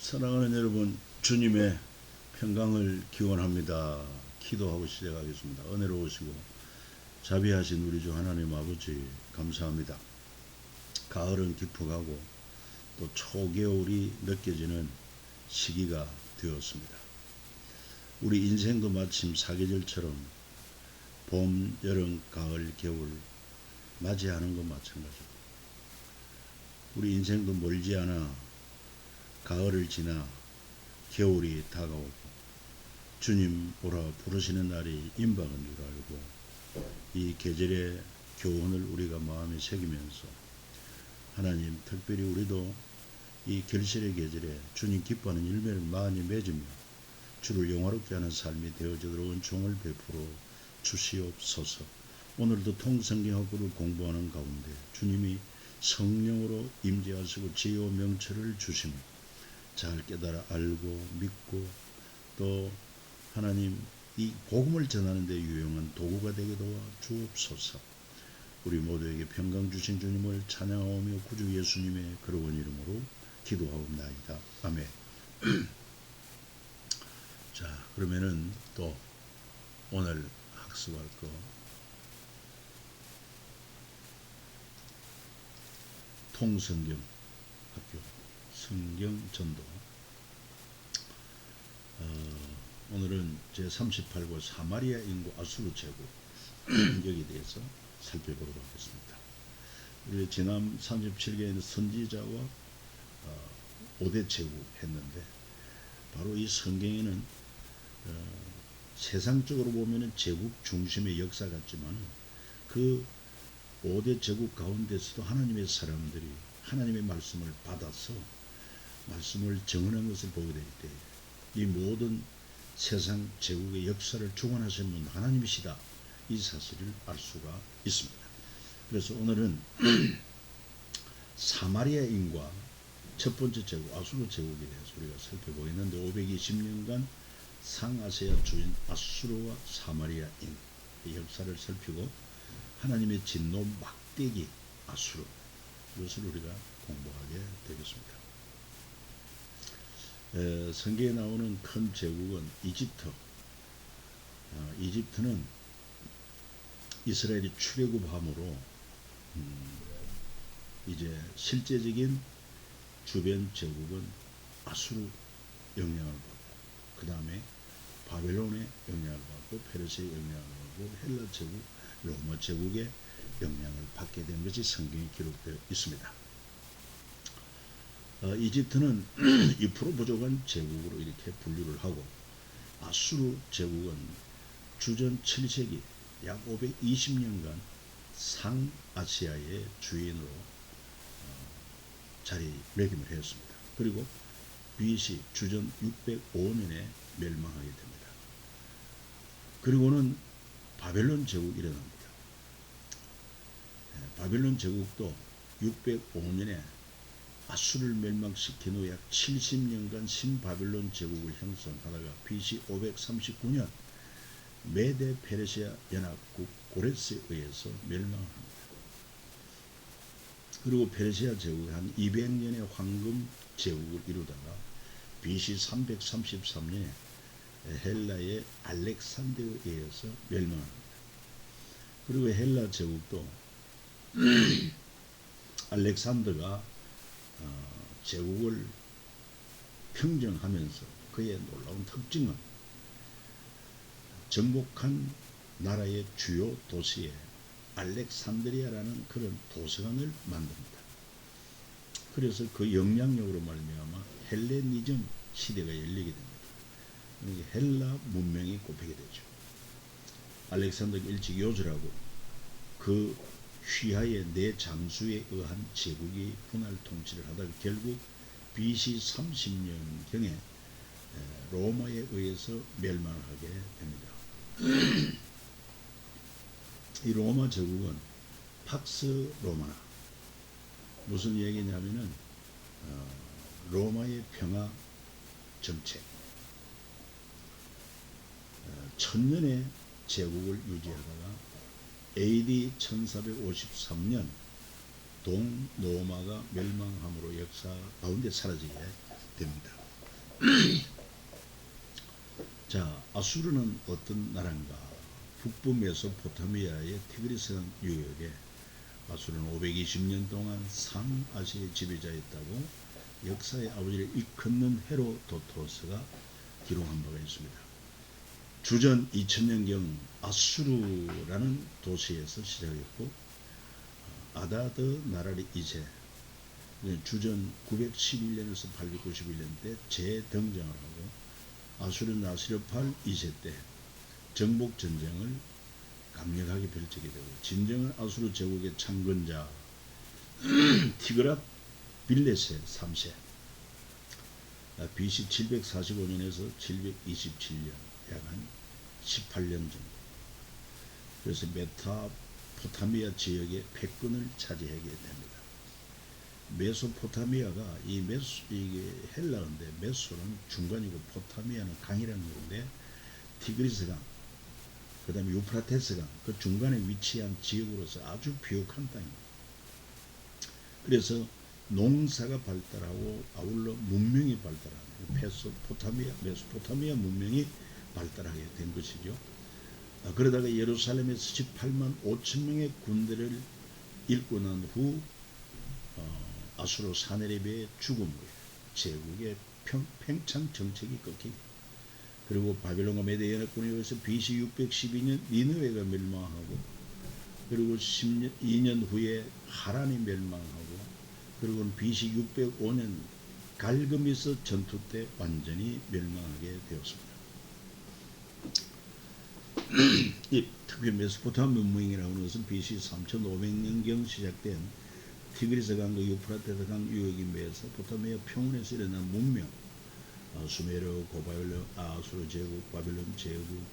사랑하는 여러분, 주님의 평강을 기원합니다. 기도하고 시작하겠습니다. 은혜로우시고 자비하신 우리 주 하나님 아버지 감사합니다. 가을은 깊어가고 또 초겨울이 느껴지는 시기가 되었습니다. 우리 인생도 마침 사계절처럼 봄, 여름, 가을, 겨울 맞이하는 것 마찬가지고 우리 인생도 멀지 않아 가을을 지나 겨울이 다가오고 주님 오라 부르시는 날이 임박한 줄 알고 이 계절의 교훈을 우리가 마음에 새기면서 하나님 특별히 우리도 이 결실의 계절에 주님 기뻐하는 열매를 많이 맺으며 주를 영화롭게 하는 삶이 되어지도록 은총을 베풀어 주시옵소서. 오늘도 통성경학부를 공부하는 가운데 주님이 성령으로 임재하시고 지혜와 명철을 주시며 잘 깨달아 알고 믿고 또 하나님 이 복음을 전하는 데 유용한 도구가 되게 도와 주옵소서. 우리 모두에게 평강 주신 주님을 찬양하오며 구주 예수님의 거룩한 이름으로 기도하옵나이다. 아멘. 자, 그러면은 또 오늘 학습할 거 통성경 학교 성경 전도 오늘은 제38과 사마리아 인구 아수르 제국 여기에 대해서 살펴보도록 하겠습니다. 우리 지난 37개의 선지자와 5대 제국 했는데 바로 이 성경에는 세상적으로 보면 제국 중심의 역사 같지만 그 5대 제국 가운데서도 하나님의 사람들이 하나님의 말씀을 받아서 말씀을 정언한 것을 보게 될 때 이 모든 세상 제국의 역사를 주관하신 분 하나님이시다. 이 사실을 알 수가 있습니다. 그래서 오늘은 사마리아인과 첫 번째 제국 아수르 제국에 대해서 우리가 살펴보겠는데 520년간 상아시아 주인 아수르와 사마리아인 의 역사를 살피고 하나님의 진노 막대기 아수르 이것을 우리가 공부하게 되겠습니다. 성경에 나오는 큰 제국은 이집트. 이집트는 이스라엘이 출애굽함으로 이제 실제적인 주변 제국은 아수르 영향을 받고 그 다음에 바벨론의 영향을 받고 페르시아의 영향을 받고 헬라 제국, 로마 제국의 영향을 받게 된 것이 성경에 기록되어 있습니다. 이집트는 2% 부족한 제국으로 이렇게 분류를 하고 아수르 제국은 주전 7세기 약 520년간 상아시아의 주인으로 자리매김을 했습니다. 그리고 BC 주전 605년에 멸망하게 됩니다. 그리고는 바벨론 제국이 일어납니다. 바벨론 제국도 605년에 아수르를 멸망시킨 후 약 70년간 신바벨론 제국을 형성하다가 BC 539년 메데 페르시아 연합국 고레스에 의해서 멸망합니다. 그리고 페르시아 제국이 한 200년의 황금 제국을 이루다가 BC 333년에 헬라의 알렉산더에 의해서 멸망합니다. 그리고 헬라 제국도 알렉산더가 제국을 평정하면서 그의 놀라운 특징은 정복한 나라의 주요 도시에 알렉산드리아라는 그런 도서관을 만듭니다. 그래서 그 영향력으로 말미암아 헬레니즘 시대가 열리게 됩니다. 헬라 문명이 꼽히게 되죠. 알렉산더가 일찍 요절하고 그 휘하의 네 장수에 의한 제국이 분할 통치를 하다가 결국 BC 30년경에 로마에 의해서 멸망하게 됩니다. 이 로마 제국은 팍스 로마나 무슨 얘기냐면은 로마의 평화 정책 1000년의 제국을 유지하다가 AD 1453년 동로마가 멸망함으로 역사 가운데 사라지게 됩니다. 자, 아수르는 어떤 나라인가? 북부 메소포타미아의 티그리스강 유역에 아수르는 520년 동안 상아시아의 지배자였다고 역사의 아버지를 일컫는 헤로도토스가 기록한 바가 있습니다. 주전 2000년경 아수르라는 도시에서 시작했고 아다드 나라리 이제 주전 911년에서 891년 때 재등장을 하고 아수르 나시르팔 2세 때 정복전쟁을 강력하게 펼치게 되고 진정한 아수르 제국의 창건자 티그랏 빌레세 3세 BC 745년에서 727년 약 한 18년 정도. 그래서 메타포타미아 지역의 패권을 차지하게 됩니다. 메소포타미아가 이게 헬라어인데 메소는 중간이고 포타미아는 강이라는 건데 티그리스강 그 다음에 유프라테스강 그 중간에 위치한 지역으로서 아주 비옥한 땅입니다. 그래서 농사가 발달하고 아울러 문명이 발달하는 메소포타미아 문명이 발달하게 된 것이죠. 그러다가 예루살렘에서 18만 5천 명의 군대를 잃고 난 후 아수르 사네리베의 죽음으로 제국의 팽창 정책이 꺾이고 그리고 바빌론과 메대 연합군에 의해서 BC 612년 니느웨가 멸망하고 그리고 2년 후에 하란이 멸망하고 그리고 BC 605년 갈그미스 전투 때 완전히 멸망하게 되었습니다. 이 특히 메소포타미아 문명이라고 하는 것은 BC 3500년경 시작된 티그리스 강과 유프라테스 강 유역에 매서 포타미아 평원에서 일어난 문명, 수메르, 고바빌론, 아수르 제국, 바빌론 제국,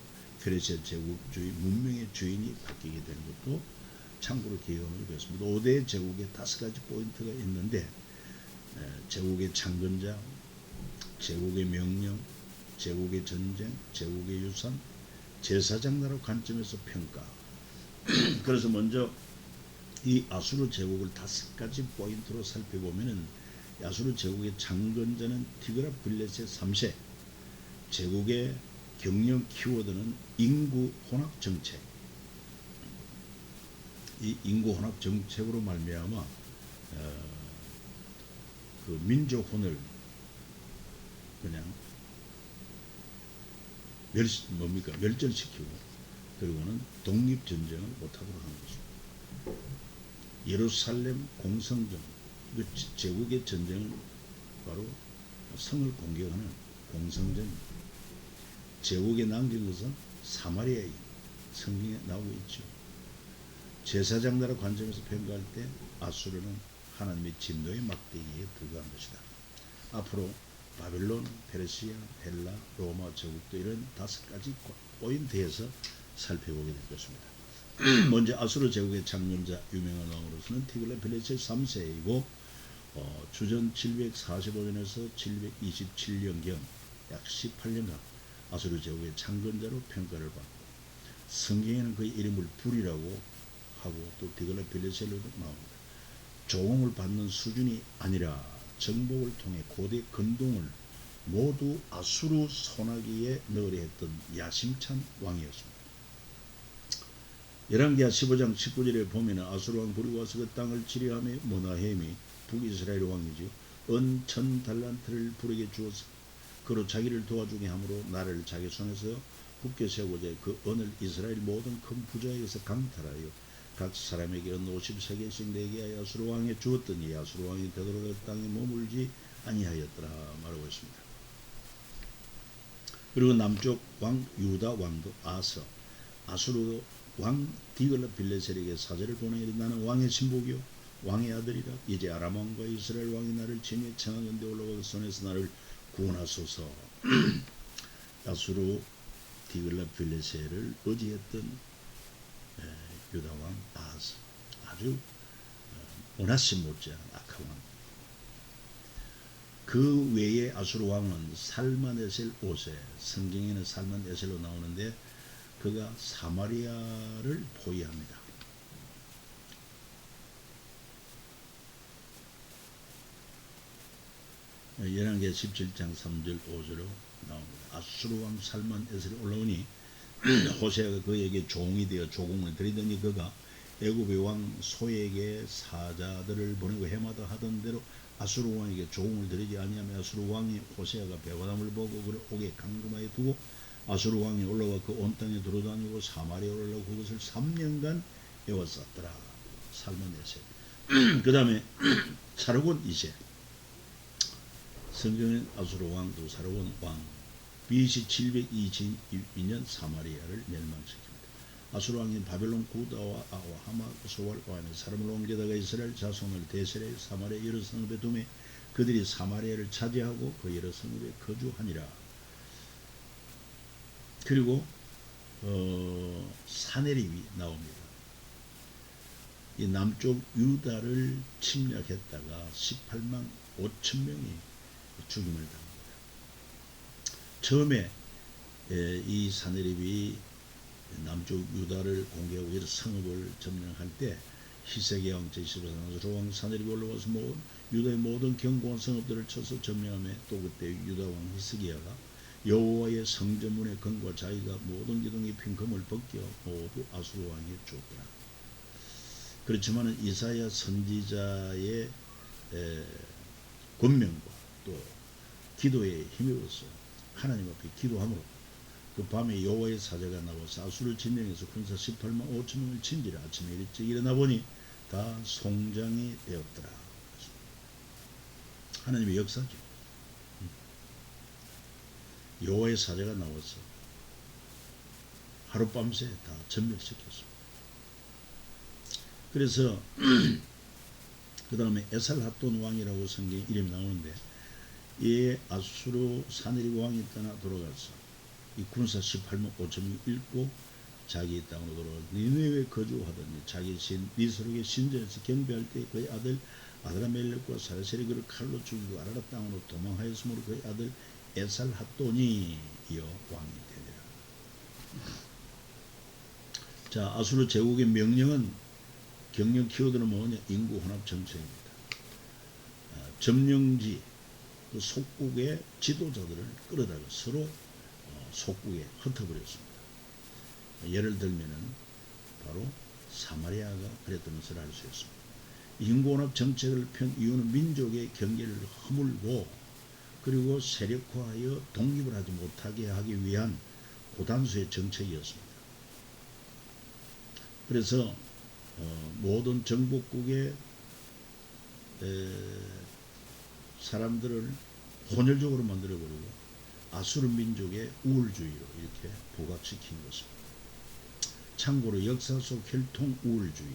페르시아 제국주의 문명의 주인이 바뀌게 되는 것도 참고로 기억을 했습니다. 5대 제국에 5가지 포인트가 있는데 제국의 창건자, 제국의 명령, 제국의 전쟁, 제국의 유산, 제사장 나라 관점에서 평가. 그래서 먼저 이 아수르 제국을 5가지 포인트로 살펴보면은 아수르 제국의 창건자는 티그랏 빌레세 3세, 제국의 경영 키워드는 인구 혼합 정책. 이 인구 혼합 정책으로 말미암아 그 민족혼을 그냥 멸절시키고 그리고는 독립전쟁을 못하도록 하는 것입니다. 예루살렘 공성전, 그 제국의 전쟁은 바로 성을 공격하는 공성전입니다. 제국에 남긴 것은 사마리아인 성경에 나오고 있죠. 제사장 나라 관점에서 평가할 때 아수르는 하나님의 진노의 막대기에 불과한 것이다. 앞으로 바빌론, 페르시아, 헬라, 로마 제국도 이런 5가지 포인트에서 살펴보게 될 것입니다. 먼저 아수르 제국의 창건자 유명한 왕으로서는 티글랏 빌레세 3세이고 주전 745년에서 727년경 약 18년간 아수르 제국의 창건자로 평가를 받고 성경에는 그의 이름을 불이라고 하고 또 티글랏 빌레셀로도 나옵니다. 조공을 받는 수준이 아니라 정복을 통해 고대 근동을 모두 아수르 손아귀에 넣으려 했던 야심찬 왕이었습니다. 열왕기하 15장 19절에 보면 아수르 왕 불이 와서 그 땅을 치려하며 모나헤임이 북이스라엘 왕이죠. 은 1000달란트를 불에게 주어서 그로 자기를 도와주게 함으로 나라를 자기 손에서 굳게 세우고자 그 은을 이스라엘 모든 큰 부자에게서 강탈하여 각 사람에게 은 50세겔씩 내게 하여 아수르 왕에 주었더니 아수르 왕이 되도록 그 땅에 머물지 아니하였더라 말하고 있습니다. 그리고 남쪽 왕 유다 왕도 아수르 왕 디글랏 빌레셀에게 사절을 보내니 나는 왕의 신복이요 왕의 아들이라 이제 아람 왕과 이스라엘 왕이 나를 진에 청하건대 올라가 그 손에서 나를 구원하소서. 아수르 디글랏 빌레셀을 의지했던 유다 왕 아주 오나시 못지않은 악한 왕. 그 외에 아수르 왕은 살만에셀 5세, 성경에는 살만에셀로 나오는데 그가 사마리아를 포위합니다. 열왕기 17장 3절 5절로 나옵니다. 아수르 왕 살만에슬이 올라오니 호세아가 그에게 종이 되어 조공을 드리더니 그가 애굽의 왕 소에게 사자들을 보내고 해마다 하던 대로 아수르 왕에게 조공을 드리지 아니하며 아수르 왕이 호세아가 배관함을 보고 그를 옥에 감금하여 두고 아수르 왕이 올라와 그 온 땅에 두루다니고 사마리아에 올라오고 그것을 3년간 에워쌌더라. 살만에셀. 그 다음에 사르곤 2세. 성경엔 아수르 왕 또 사르곤 왕 BC 722년 사마리아를 멸망시킵니다. 아수르 왕인 바벨론 구다와 아와 하마소왈 왕의 사람을 옮겨다가 이스라엘 자손을 대세례 사마리아 여러 성읍에 두매 그들이 사마리아를 차지하고 그 여러 성읍에 거주하니라. 그리고 사네립이 나옵니다. 이 남쪽 유다를 침략했다가 18만 5천 명이 죽임을 당합니다. 처음에 이 사네립이 남쪽 유다를 공개하고 여러 성읍을 점령할 때 히세기야 왕 제15장 아수르 왕 사네립이 올라와서 유다의 모든 견고한 성읍들을 쳐서 점령하며 또 그때 유다 왕 히스기야가 여호와의 성전문의 금과 자기가 모든 기둥이 핀 금을 벗겨 모두 아수르 왕에게 주었더라. 그렇지만 이사야 선지자의 권면과 또 기도에 힘입어서 하나님 앞에 기도함으로 그 밤에 여호와의 사자가 나와서 아수르를 진영해서 군사 18만 5천 명을 친지라. 아침에 일찍 일어나 보니 다 송장이 되었더라. 하나님의 역사죠. 여호와의 사자가 나와서 하룻밤새 다 전멸시켰습니다. 그래서 그 다음에 에살핫돈 왕이라고 성경에 이름이 나오는데 이 아수르 사네립 왕이 떠나 돌아가서 이 군사 18만 5천명 잃고 자기 땅으로 돌아가서 니느웨에 거주하더니 자기 신 니스록의 신전에서 경배할 때 그의 아들 아드라멜렉과 사르셀이 그를 칼로 죽이고 아라라 땅으로 도망하였으므로 그의 아들 에살핫돈이 이어 왕이 되니라. 자, 아수르 제국의 명령은 경영 키워드는 뭐냐? 인구 혼합 정책입니다. 점령지 그 속국의 지도자들을 끌어다가 서로 속국에 흩어버렸습니다. 예를 들면은 바로 사마리아가 그랬던 것을 알 수 있습니다. 인구혼합 정책을 편 이유는 민족의 경계를 허물고 그리고 세력화하여 독립을 하지 못하게 하기 위한 고단수의 정책이었습니다. 그래서 모든 정복국의 사람들을 혼혈적으로 만들어버리고 아수르 민족의 우월주의로 이렇게 부각시킨 것입니다. 참고로 역사 속 혈통 우월주의,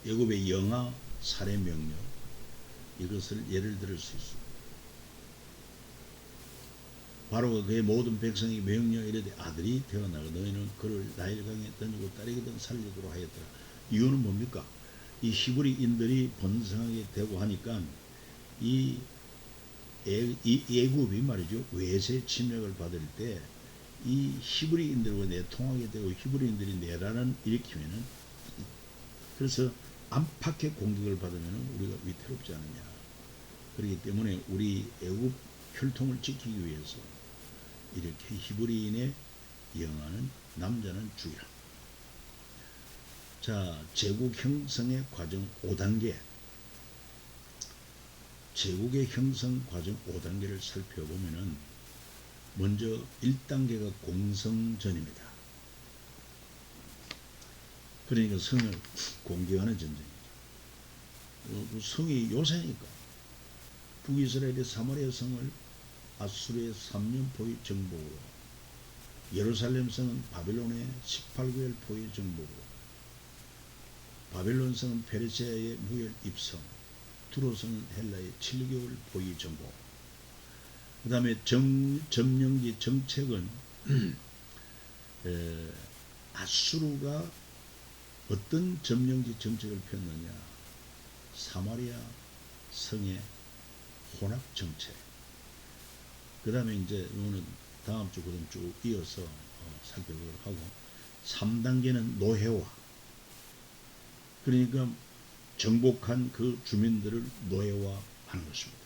애굽의 영아 살해 명령 이것을 예를 들을 수 있습니다. 바로가 그의 모든 백성이 명령을 이르되 아들이 태어나고 너희는 그를 나일강에 던지고 딸에게든 살리도록 하였더라. 이유는 뭡니까? 이 히브리인들이 번성하게 되고 하니까 이 애굽이 말이죠. 외세 침략을 받을 때 이 히브리인들과 내통하게 되고 히브리인들이 내란을 일으키면은 그래서 안팎의 공격을 받으면 우리가 위태롭지 않느냐. 그렇기 때문에 우리 애굽 혈통을 지키기 위해서 이렇게 히브리인의 영아는 남자는 죽이라. 자, 제국 형성의 과정 5단계. 제국의 형성 과정 5단계를 살펴보면은 먼저 1단계가 공성전입니다. 그러니까 성을 공개하는 전쟁이죠. 성이 요새니까 북이스라엘의 사마리아 성을 아수르의 3년 포위 정복으로, 예루살렘 성은 바벨론의 18개월 포위 정복으로, 바벨론 성은 페르시아의 무혈 입성, 두로 성은 헬라의 7개월 포위 정복. 그 다음에 점령지 정책은 아수르가 어떤 점령지 정책을 폈느냐? 사마리아 성의 혼합 정책. 그 다음에 이제 이거는 다음 주 그럼 쭉 이어서 살펴보도록 하고, 3단계는 노예화. 그러니까 정복한 그 주민들을 노예화 하는 것입니다.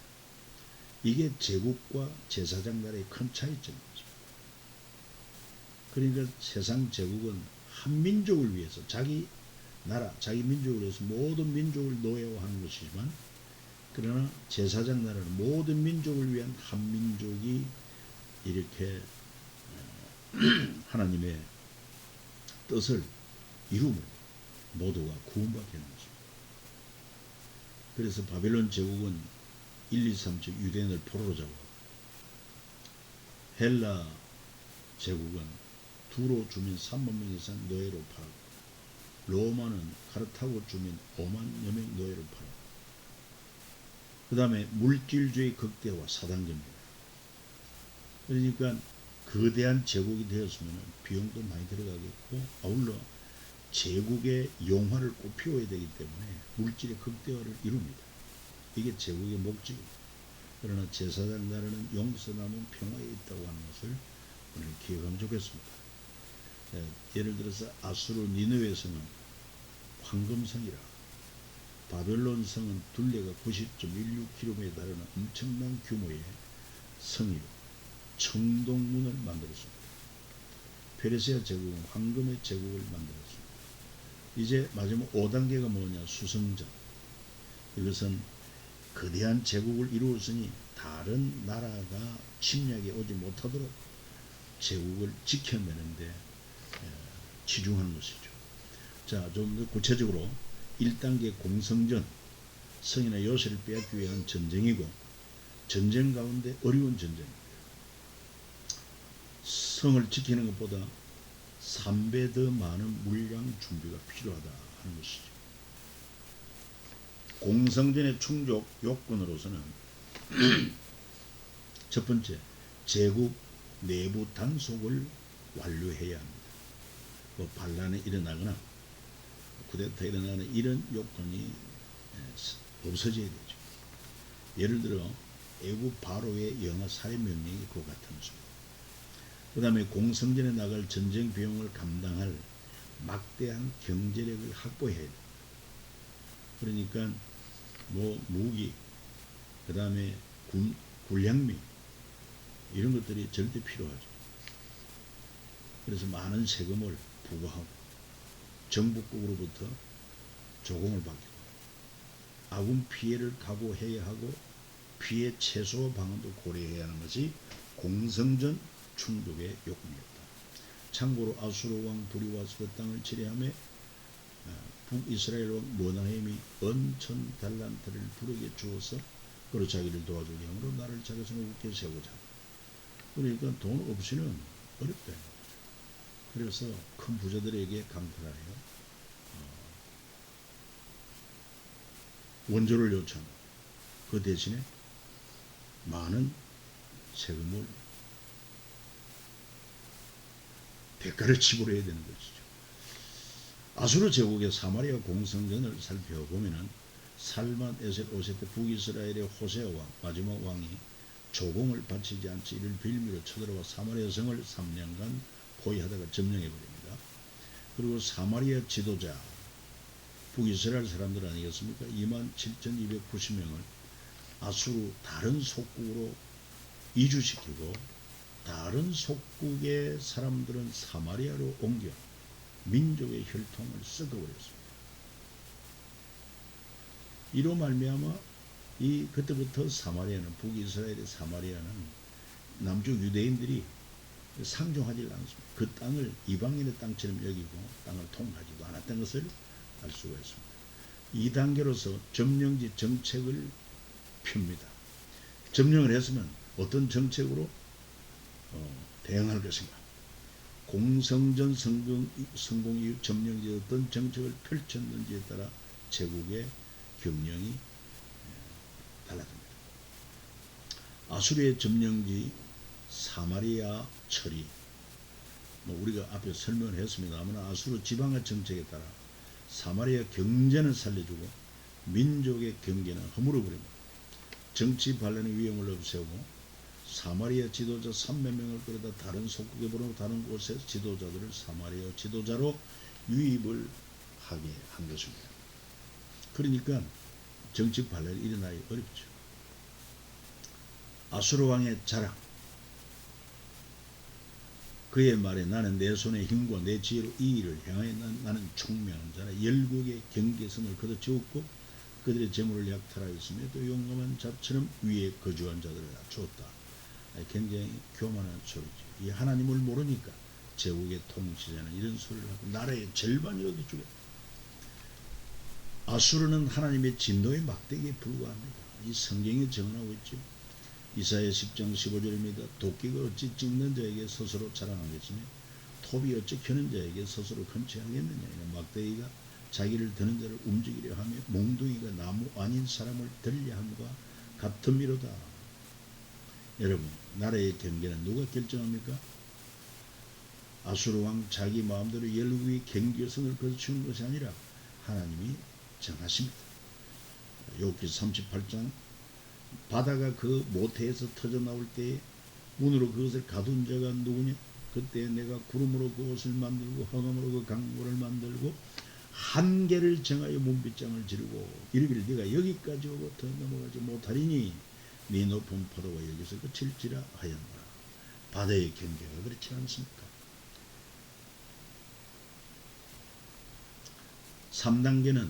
이게 제국과 제사장 나라의 큰 차이점이죠. 그러니까 세상 제국은 한 민족을 위해서 자기 나라, 자기 민족을 위해서 모든 민족을 노예화하는 것이지만, 그러나 제사장 나라는 모든 민족을 위한 한 민족이 이렇게 하나님의 뜻을 이루면 모두가 구원받게 하는 것입니다. 그래서 바벨론 제국은 1, 2, 3주 유대인을 포로로 잡아, 헬라 제국은 두로 주민 3만 명 이상 노예로 팔고, 로마는 카르타고 주민 5만여 명 노예로 팔고, 그 다음에 물질주의 극대화 사단계입니다. 그러니까 거대한 제국이 되었으면 비용도 많이 들어가겠고, 아울러 제국의 영화를 꼭 피워야 되기 때문에 물질의 극대화를 이룹니다. 이게 제국의 목적입니다. 그러나 제사장 나라는 용서 남은 평화에 있다고 하는 것을 오늘 기억하면 좋겠습니다. 예를 들어서 아수르 니느웨 성은 황금성이라, 바벨론 성은 둘레가 90.16km에 달하는 엄청난 규모의 성이요 청동문을 만들었습니다. 페르시아 제국은 황금의 제국을 만들었습니다. 이제 마지막 5단계가 뭐냐? 수성전. 이것은 거대한 제국을 이루었으니 다른 나라가 침략에 오지 못하도록 제국을 지켜내는데 치중하는 것이죠. 자, 좀 더 구체적으로 1단계 공성전, 성이나 요새를 빼앗기 위한 전쟁이고, 전쟁 가운데 어려운 전쟁입니다. 성을 지키는 것보다 3배 더 많은 물량 준비가 필요하다 하는 것이죠. 공성전의 충족 요건으로서는 첫 번째, 제국 내부 단속을 완료해야 합니다. 뭐 반란이 일어나거나 쿠데타 일어나는 이런 요건이 없어져야 되죠. 예를 들어 애국 바로의 영아 살해 명령이 그와 같은 것입니다. 그 다음에 공성전에 나갈 전쟁 비용을 감당할 막대한 경제력을 확보해야 됩니다. 그러니까 뭐 무기, 그 다음에 군량미 이런 것들이 절대 필요하죠. 그래서 많은 세금을 부과하고 정부국으로부터 조공을 받고 아군 피해를 각오해야 하고 피해 최소 방안도 고려해야 하는 것이 공성전 충족의 요건이었다. 참고로 아수르 왕 두리와스 그 땅을 치리하며 북이스라엘 왕 머나헴이 은천 달란트를 부르게 주어서 그로 자기를 도와주게 하므로 나를 자기 손에 굳게 세우고자. 그러니까 돈 없이는 어렵다. 그래서 큰 부자들에게 강탈하여 원조를 요청하고 그 대신에 많은 세금을 대가를 지불해야 되는 것이죠. 아수르 제국의 사마리아 공성전을 살펴보면은 살만 에셋 5세 북이스라엘의 호세아 왕 마지막 왕이 조공을 바치지 않지 이를 빌미로 쳐들어와 사마리아 성을 3년간 포위하다가 점령해버립니다. 그리고 사마리아 지도자 북이스라엘 사람들 아니겠습니까? 27,290명을 아수르 다른 속국으로 이주시키고 다른 속국의 사람들은 사마리아로 옮겨 민족의 혈통을 섞어버렸습니다. 이로 말미암아 그때부터 사마리아는 북이스라엘의 사마리아는 남쪽 유대인들이 상종하지 않습니다. 그 땅을 이방인의 땅처럼 여기고 땅을 통과하지도 않았던 것을 알 수가 있습니다. 2단계로서 점령지 정책을 핍니다. 점령을 했으면 어떤 정책으로 대응할 것인가? 공성전 성공 이후 점령지 어떤 정책을 펼쳤는지에 따라 제국의 경영이 달라집니다. 아수르의 점령지 사마리아 처리, 우리가 앞에 설명을 했습니다만 아수르 지방의 정책에 따라 사마리아 경제는 살려주고 민족의 경계는 허물어버립니다. 정치 반란의 위험을 없애고 사마리아 지도자 3만 명을 끌어다 다른 속국에 보내고 다른 곳의 지도자들을 사마리아 지도자로 유입을 하게 한 것입니다. 그러니까 정치 반란이 일어나기 어렵죠. 아수르 왕의 자랑. 그의 말에 나는 내 손의 힘과 내 지혜로 이 일을 행하여 나는 총명한 자라. 열국의 경계선을 걷어지었고 그들의 재물을 약탈하였으며 또 용감한 자처럼 위에 거주한 자들을 주었다. 굉장히 교만한 소리죠. 이 하나님을 모르니까 제국의 통치자는 이런 소리를 하고 나라의 절반이라도 주겠다. 아수르는 하나님의 진노의 막대기에 불과합니다. 이 성경에 정언하고 있죠. 이사야 10장 15절입니다. 도끼가 어찌 찍는 자에게 스스로 자랑하겠으며 톱이 어찌 켜는 자에게 스스로 건치하겠느냐. 이는 막대기가 자기를 드는 자를 움직이려 하며 몽둥이가 나무 아닌 사람을 들려 함과 같음이로다. 여러분, 나라의 경계는 누가 결정합니까? 아수르 왕 자기 마음대로 열국의 경계선을 거쳐치우는 것이 아니라 하나님이 정하십니다. 욥기 38장 바다가 그 모태에서 터져 나올 때에 문으로 그것을 가둔 자가 누구냐? 그때 내가 구름으로 그 옷을 만들고 흑암으로 그 강물을 만들고 한계를 정하여 문빗장을 지르고 이르기를 네가 여기까지 오고 더 넘어가지 못하리니 네 높은 포도가 여기서 그칠지라 하였노라. 바다의 경계가 그렇지 않습니까? 3단계는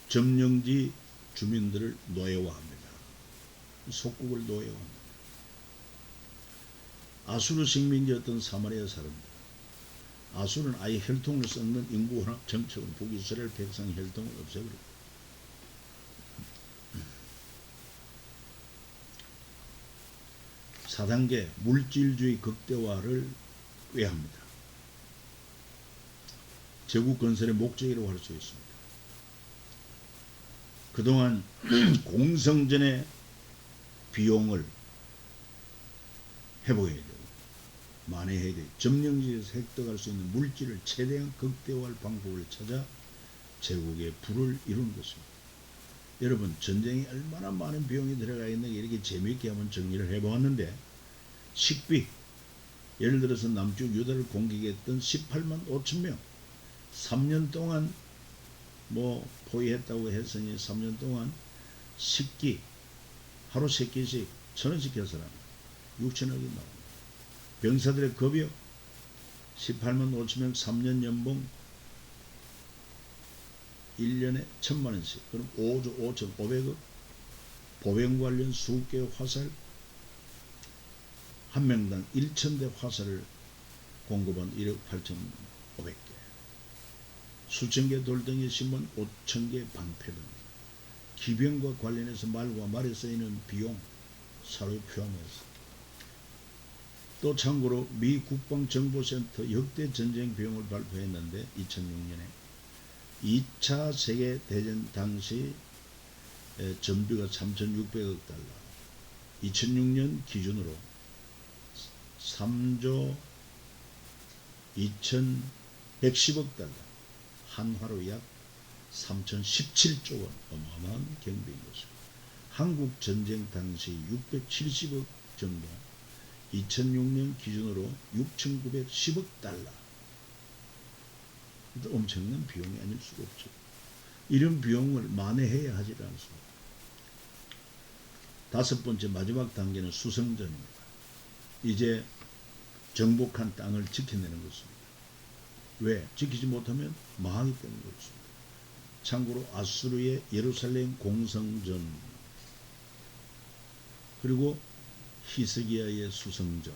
점령지 주민들을 노예화합니다. 속국을 노예화합니다. 아수르 식민지였던 사마리아 사람들, 아수르는 아예 혈통을 썩는 인구 혼합 정책으로 북이스라엘 백성 혈통을 없애버립니다. 4단계 물질주의 극대화를 꾀합니다. 제국 건설의 목적이라고 할 수 있습니다. 그동안 공성전의 비용을 회복해야 되고 만회해야 되고 점령지에서 획득할 수 있는 물질을 최대한 극대화할 방법을 찾아 제국의 부를 이루는 것입니다. 여러분, 전쟁에 얼마나 많은 비용이 들어가 있는가 이렇게 재미있게 한번 정리를 해보았는데, 식비, 예를 들어서 남쪽 유다를 공격했던 18만 5천 명 3년 동안 포위했다고 했으니 3년 동안 식기 하루 3끼씩 1,000원씩 해서랍니다. 6천억이 나옵니다. 병사들의 급여 18만 5천 명 3년 연봉 1년에 1,000만원씩, 그럼 5조 5,500억. 보병 관련 수개의 화살, 한 명당 1,000대 화살을 공급한 1억 8,500개, 수천 개 돌덩이 심은 5,000개 방패 등 기병과 관련해서 말과 말에 쓰이는 비용 사료에 포함해서. 또 참고로 미 국방정보센터 역대 전쟁 비용을 발표했는데 2006년에 2차 세계대전 당시 전비가 3,600억 달러, 2006년 기준으로 3조 2,110억 달러, 한화로 약 3,017조 원, 어마어마한 경비인 것입니다. 한국 전쟁 당시 670억 정도, 2006년 기준으로 6,910억 달러. 엄청난 비용이 아닐 수가 없죠. 이런 비용을 만회해야 하지 않습니다. 5번째 마지막 단계는 수성전입니다. 이제 정복한 땅을 지켜내는 것입니다. 왜? 지키지 못하면 망하기 때문에 그렇습니다. 참고로 아수르의 예루살렘 공성전, 그리고 히스기야의 수성전.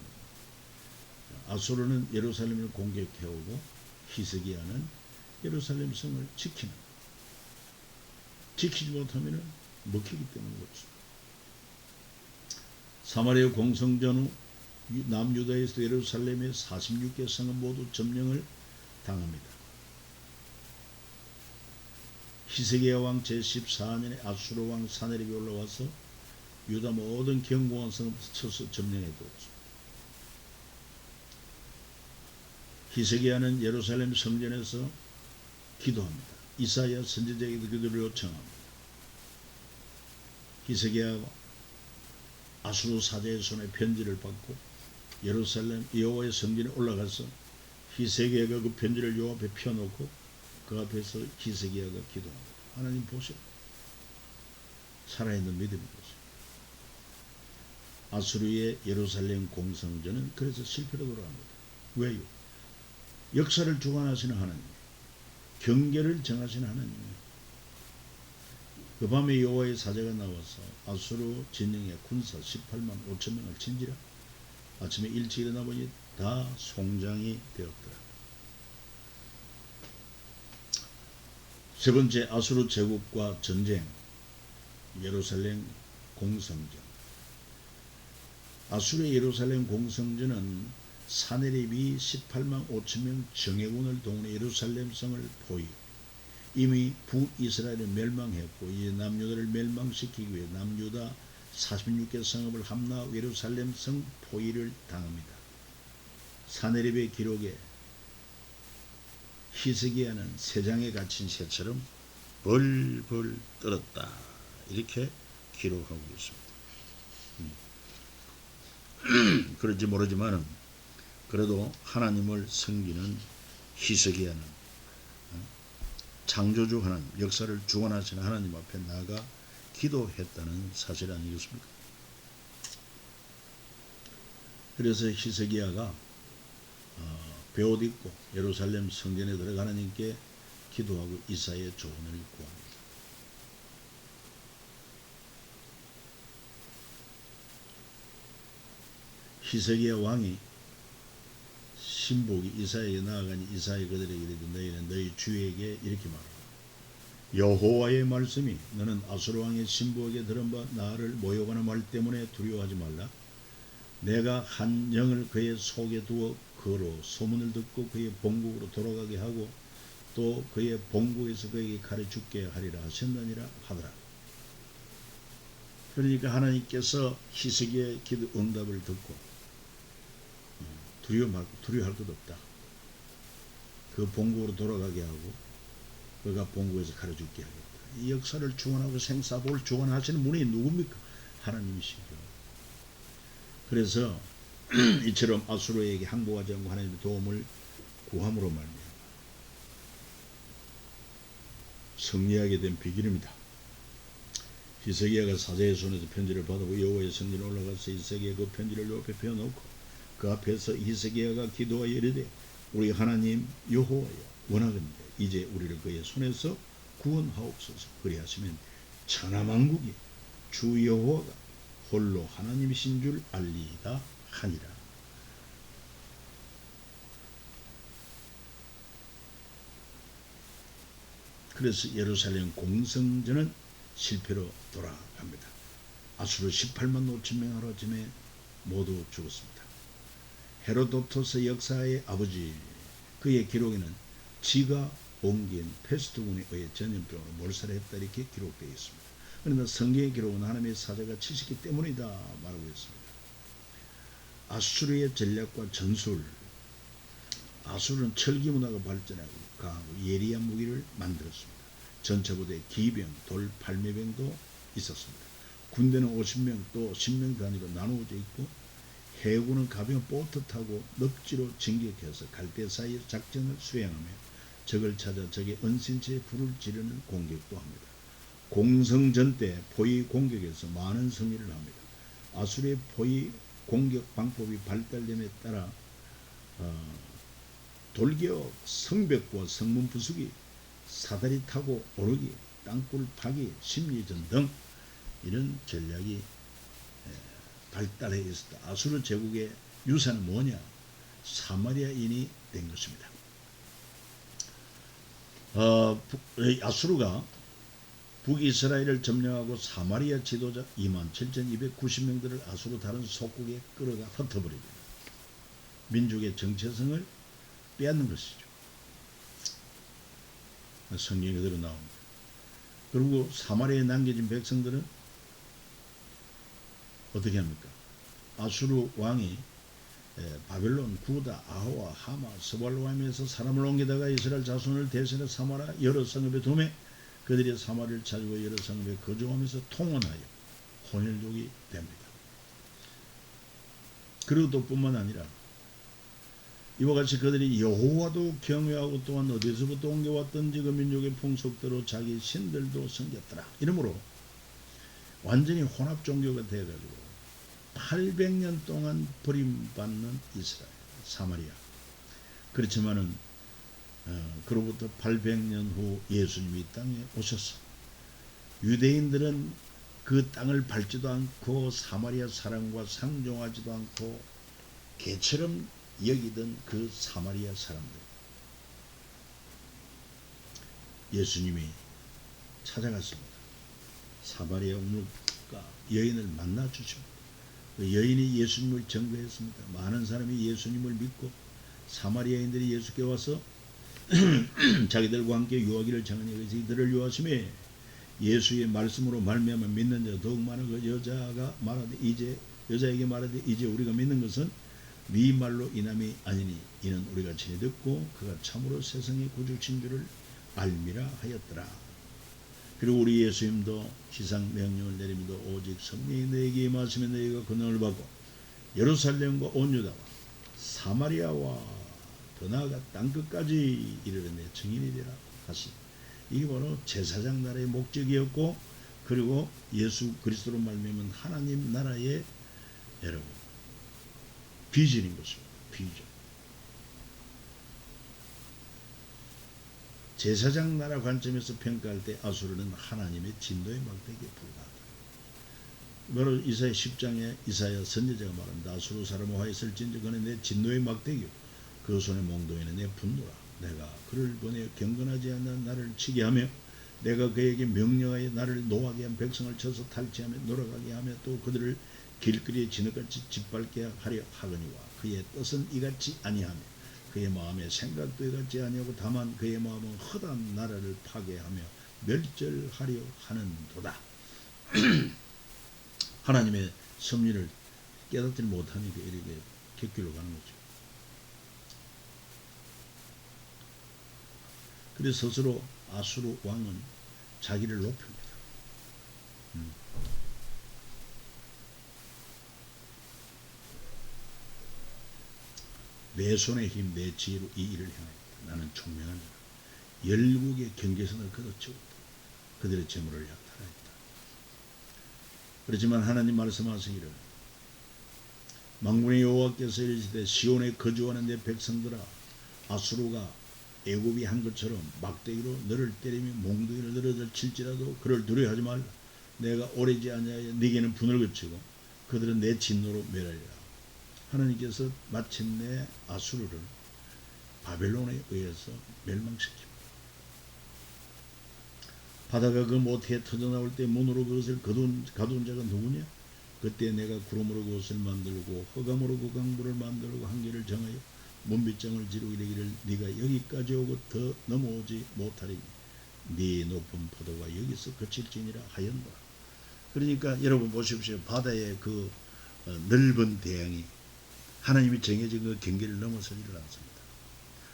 아수르는 예루살렘을 공격해오고 히스기야는 예루살렘 성을 지키는, 지키지 못하면 먹히기 때문에 그렇습니다. 사마리아 공성전 후 남유다에서 예루살렘의 46개 성은 모두 점령을 당합니다. 히스기야 왕 제14년에 아수르 왕 사네립이 올라와서 유다 모든 견고한 성을 쳐서 점령해두었습니다. 히스기야는 예루살렘 성전에서 기도합니다. 이사야 선지자에게도 기도를 요청합니다. 히스기야가 아수르 사자의 손에 편지를 받고 예루살렘 여호와의 성전에 올라가서 히스기야가 그 편지를 요 앞에 펴놓고 그 앞에서 히스기야가 기도합니다. 하나님 보셔, 살아있는 믿음인 것입니다. 아수르의 예루살렘 공성전은 그래서 실패로 돌아갑니다. 왜요? 역사를 주관하시는 하나님, 경계를 정하시는 하나님. 그 밤에 여호와의 사자가 나와서 아수르 진영의 군사 18만 5천 명을 친지라. 아침에 일찍 일어나 보니 다 송장이 되었더라. 세 번째, 아수르 제국과 전쟁. 예루살렘 공성전. 아수르의 예루살렘 공성전은 사네립이 18만 5천 명 정예군을 동원해 예루살렘 성을 포위. 이미 북이스라엘은 멸망했고 이제 남유다를 멸망시키기 위해 남유다 46개 성읍을 함락하고 예루살렘 성 포위를 당합니다. 사네립의 기록에 히스기야는 새장에 갇힌 새처럼 벌벌 떨었다, 이렇게 기록하고 있습니다. 그런지 모르지만 그래도 하나님을 섬기는 히스기야는 창조주 하나님, 역사를 주관하시는 하나님 앞에 나아가 기도했다는 사실 아니겠습니까? 그래서 히스기야가 베옷 입고 예루살렘 성전에 들어가 하나님께 기도하고 이사야의 조언을 구합니다. 히스기야 왕이 신복이 이사야에게 나아가니 이사야 그들에게 이르되 너희는 너희 주에게 이렇게 말하라. 여호와의 말씀이 너는 아수르 왕의 신복에게 들은 바 나를 모욕하는 말 때문에 두려워하지 말라. 내가 한 영을 그의 속에 두어 그로 소문을 듣고 그의 본국으로 돌아가게 하고 또 그의 본국에서 그에게 가르치게 하리라 하셨느니라 하더라. 그러니까 하나님께서 히스기야의 기도 응답을 듣고 두려워할 것 없다. 그 본국으로 돌아가게 하고 그가 본국에서 가르치게 하겠다. 이 역사를 주관하고 생사복을 주관하시는 분이 누굽니까? 하나님이시죠. 그래서 이처럼 아수르에게 항복하지 않고 하나님의 도움을 구함으로 말미암아 승리하게 된 비결입니다. 히스기야가 사자의 손에서 편지를 받고 여호와의 성전에 올라가서 히스기야 그 편지를 옆에 펴놓고 그 앞에서 히스기야가 기도하여 이르되 우리 하나님 여호와여 원하건대 이제 우리를 그의 손에서 구원하옵소서. 그리하시면 천하만국이 주 여호와가 홀로 하나님이신 줄 알리이다 하니라. 그래서 예루살렘 공성전은 실패로 돌아갑니다. 아수르 18만 5천 명 하루아침에 모두 죽었습니다. 헤로도토스 역사의 아버지, 그의 기록에는 지가 옮긴 페스트군에 의해 전염병으로 몰살했다 이렇게 기록되어 있습니다. 그러나 성경의 기록은 하나님의 사자가 치시기 때문이다 말하고 있습니다. 아수르의 전략과 전술, 아수르는 철기 문화가 발전하고 강하고 예리한 무기를 만들었습니다. 전차부대에 기병, 돌, 팔매병도 있었습니다. 군대는 50명 또 10명 단위로 나누어져 있고 해군은 가벼운 보트 타고 늪지로 진격해서 갈대 사이에 작전을 수행하며 적을 찾아 적의 은신처에 불을 지르는 공격도 합니다. 공성전 때 포위 공격에서 많은 승리를 합니다. 아수르의 포위 공격 방법이 발달됨에 따라 돌격, 성벽과 성문 부수기, 사다리 타고 오르기, 땅굴 파기, 심리전 등 이런 전략이 발달해 있었다. 아수르 제국의 유산은 뭐냐? 사마리아인이 된 것입니다. 아수르가 북이스라엘을 점령하고 사마리아 지도자 27,290명들을 아수르 다른 속국에 끌어가 흩어버립니다. 민족의 정체성을 빼앗는 것이죠. 성경에 그대로 나옵니다. 그리고 사마리아에 남겨진 백성들은 어떻게 합니까? 아수르 왕이 바벨론, 구다, 아호와, 하마, 스발로암에서 사람을 옮기다가 이스라엘 자손을 대신해 사마라 여러 성읍에 두매 그들이 사마리아를 찾고 여러 성읍에 거주하면서 통원하여 혼혈족이 됩니다. 그리고 또 뿐만 아니라 이와 같이 그들이 여호와도 경외하고 또한 어디서부터 옮겨왔던지 그 민족의 풍속대로 자기 신들도 섬겼더라. 이러므로 완전히 혼합 종교가 되어가지고 800년 동안 버림받는 이스라엘, 사마리아. 그렇지만은 그로부터 800년 후 예수님이 이 땅에 오셔서 유대인들은 그 땅을 밟지도 않고 사마리아 사람과 상종하지도 않고 개처럼 여기던 그 사마리아 사람들, 예수님이 찾아갔습니다. 사마리아 우물가 여인을 만나 주십니다. 그 여인이 예수님을 전거했습니다. 많은 사람이 예수님을 믿고 사마리아인들이 예수께 와서 자기들과 함께 유하기를 정하니 그래서 이들을 유하심에 예수의 말씀으로 말미암아 믿는 자 더욱 많은 그 여자가 말하되 여자에게 말하되 이제 우리가 믿는 것은 네 말로 인함이 아니니 이는 우리가 전에 듣고 그가 참으로 세상의 구주신 줄을 알미라 하였더라. 그리고 우리 예수님도 지상 명령을 내립니다. 오직 성령이 너에게 임하시면 너희가 권능을 받고 예루살렘과 온 유다와 사마리아와 더 나아가 땅끝까지 이르러 내 증인이 되라 하시니, 이게 바로 제사장 나라의 목적이었고, 그리고 예수 그리스도로 말미암은 하나님 나라의 여러분 비전인 것입니다. 비전. 제사장 나라 관점에서 평가할 때 아수르는 하나님의 진노의 막대기에 불과하다. 바로 이사야 10장에 이사야 선지자가 말합니다. 아수르 사람과 화했을진저 그는 내 진노의 막대기요 그 손의 몽둥이는 내 분노라. 내가 그를 보내 경건하지 않는 나를 치게 하며 내가 그에게 명령하여 나를 노하게 한 백성을 쳐서 탈취하며 놀아가게 하며 또 그들을 길거리에 진흙같이 짓밟게 하려 하거니와 그의 뜻은 이같이 아니하며 그의 마음의 생각도 이같지 아니하고 다만 그의 마음은 허다한 나라를 파괴하며 멸절하려 하는도다. 하나님의 섭리를 깨닫지 못하니까 이렇게 객길로 가는 거죠. 그래서 스스로 아수르 왕은 자기를 높입니다. 내 손의 힘, 내 지혜로 이 일을 행하였다. 나는 총명한 자라. 열국의 경계선을 걷어치웠다. 그들의 재물을 약탈하였다. 그렇지만 하나님 말씀하시기를 만군의 여호와께서 이르시되 시온에 거주하는 내 백성들아, 아수르가 애굽이 한 것처럼 막대기로 너를 때리며 몽둥이를 너를 칠지라도 그를 두려워하지 말라. 내가 오래지 아니하여 네게는 분을 그치고 그들은 내 진노로 멸하리라. 하나님께서 마침내 아수르를 바벨론에 의해서 멸망시킵니다. 바다가 그 모태에 터져나올 때 문으로 그것을 가둔 자가 누구냐? 그때 내가 구름으로 그것을 만들고 흑암으로 그 강물을 만들고 한계를 정하여 문빗장을 지르고 이르기를 네가 여기까지 오고 더 넘어오지 못하리니 네 높은 파도가 여기서 그칠지니라 하였노라. 그러니까 여러분 보십시오. 바다의 그 넓은 대양이 하나님이 정해진 그 경계를 넘어서지를 않습니다.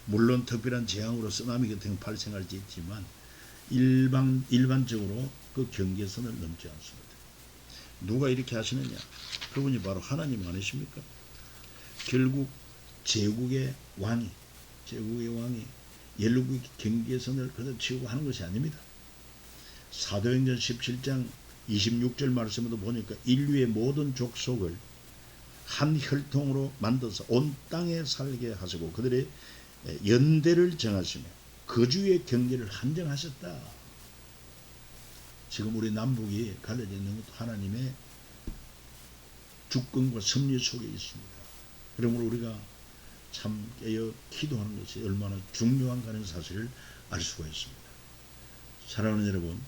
물론 특별한 재앙으로 쓰나미 같은 게 발생할 수 있지만 일반적으로 그 경계선을 넘지 않습니다. 누가 이렇게 하시느냐? 그분이 바로 하나님 아니십니까? 결국 제국의 왕이 열국의 경계선을 걷어치우고 하는 것이 아닙니다. 사도행전 17장 26절 말씀에도 보니까 인류의 모든 족속을 한 혈통으로 만들어서 온 땅에 살게 하시고 그들의 연대를 정하시며 거주의 경계를 한정하셨다. 지금 우리 남북이 갈라져 있는 것도 하나님의 주권과 섭리 속에 있습니다. 그러므로 우리가 참 깨어 기도하는 것이 얼마나 중요한가는 사실을 알 수가 있습니다. 사랑하는 여러분,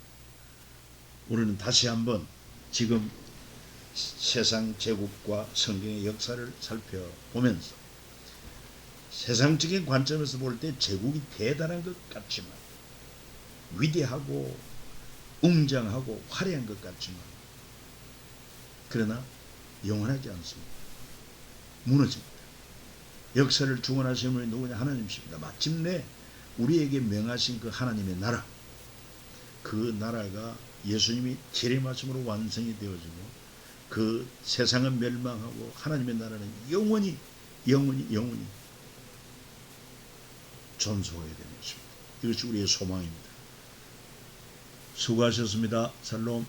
우리는 다시 한번 지금 세상 제국과 성경의 역사를 살펴보면서 세상적인 관점에서 볼 때 제국이 대단한 것 같지만, 위대하고 웅장하고 화려한 것 같지만, 그러나 영원하지 않습니다. 무너집니다. 역사를 주관하시는 분이 누구냐? 하나님이십니다. 마침내 우리에게 명하신 그 하나님의 나라, 그 나라가 예수님이 재림하심으로 완성이 되어지고 그 세상은 멸망하고 하나님의 나라는 영원히 존속하게 되는 것입니다. 이것이 우리의 소망입니다. 수고하셨습니다. 샬롬.